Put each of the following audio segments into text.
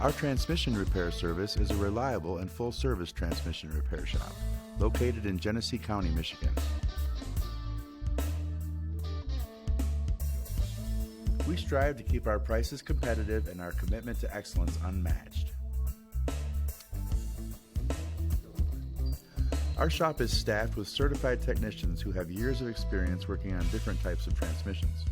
Our transmission repair service is a reliable and full-service transmission repair shop located in Genesee County, Michigan. We strive to keep our prices competitive and our commitment to excellence unmatched. Our shop is staffed with certified technicians who have years of experience working on different types of transmissions.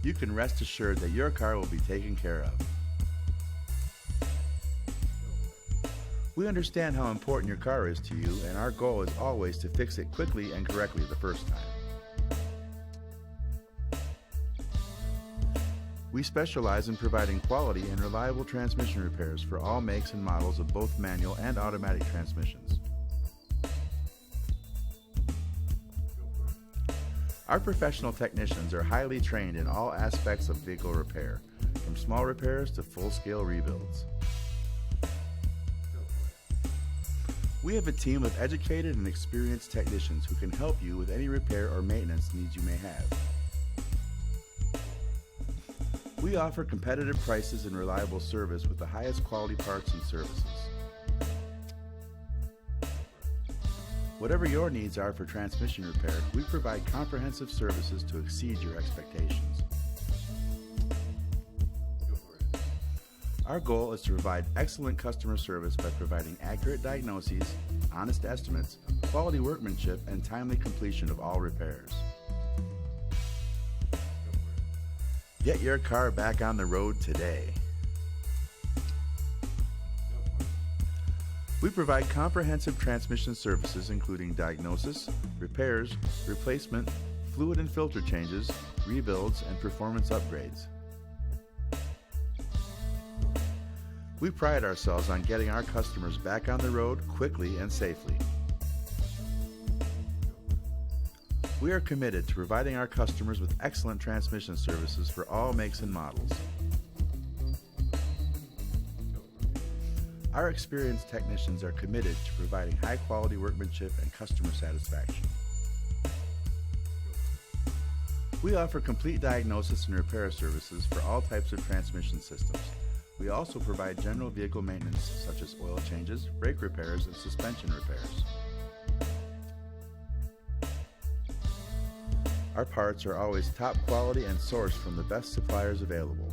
You can rest assured that your car will be taken care of. We understand how important your car is to you, and our goal is always to fix it quickly and correctly the first time. We specialize in providing quality and reliable transmission repairs for all makes and models of both manual and automatic transmissions. Our professional technicians are highly trained in all aspects of vehicle repair, from small repairs to full-scale rebuilds. We have a team of educated and experienced technicians who can help you with any repair or maintenance needs you may have. We offer competitive prices and reliable service with the highest quality parts and services. Whatever your needs are for transmission repair, we provide comprehensive services to exceed your expectations. Our goal is to provide excellent customer service by providing accurate diagnoses, honest estimates, quality workmanship, and timely completion of all repairs. Get your car back on the road today. We provide comprehensive transmission services including diagnosis, repairs, replacement, fluid and filter changes, rebuilds, and performance upgrades. We pride ourselves on getting our customers back on the road quickly and safely. We are committed to providing our customers with excellent transmission services for all makes and models. Our experienced technicians are committed to providing high-quality workmanship and customer satisfaction. We offer complete diagnosis and repair services for all types of transmission systems. We also provide general vehicle maintenance such as oil changes, brake repairs, and suspension repairs. Our parts are always top quality and sourced from the best suppliers available.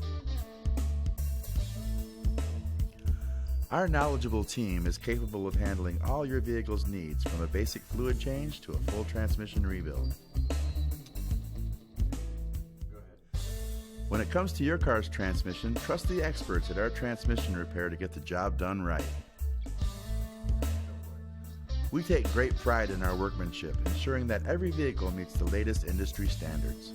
Our knowledgeable team is capable of handling all your vehicle's needs from a basic fluid change to a full transmission rebuild. When it comes to your car's transmission, trust the experts at our transmission repair to get the job done right. We take great pride in our workmanship, ensuring that every vehicle meets the latest industry standards.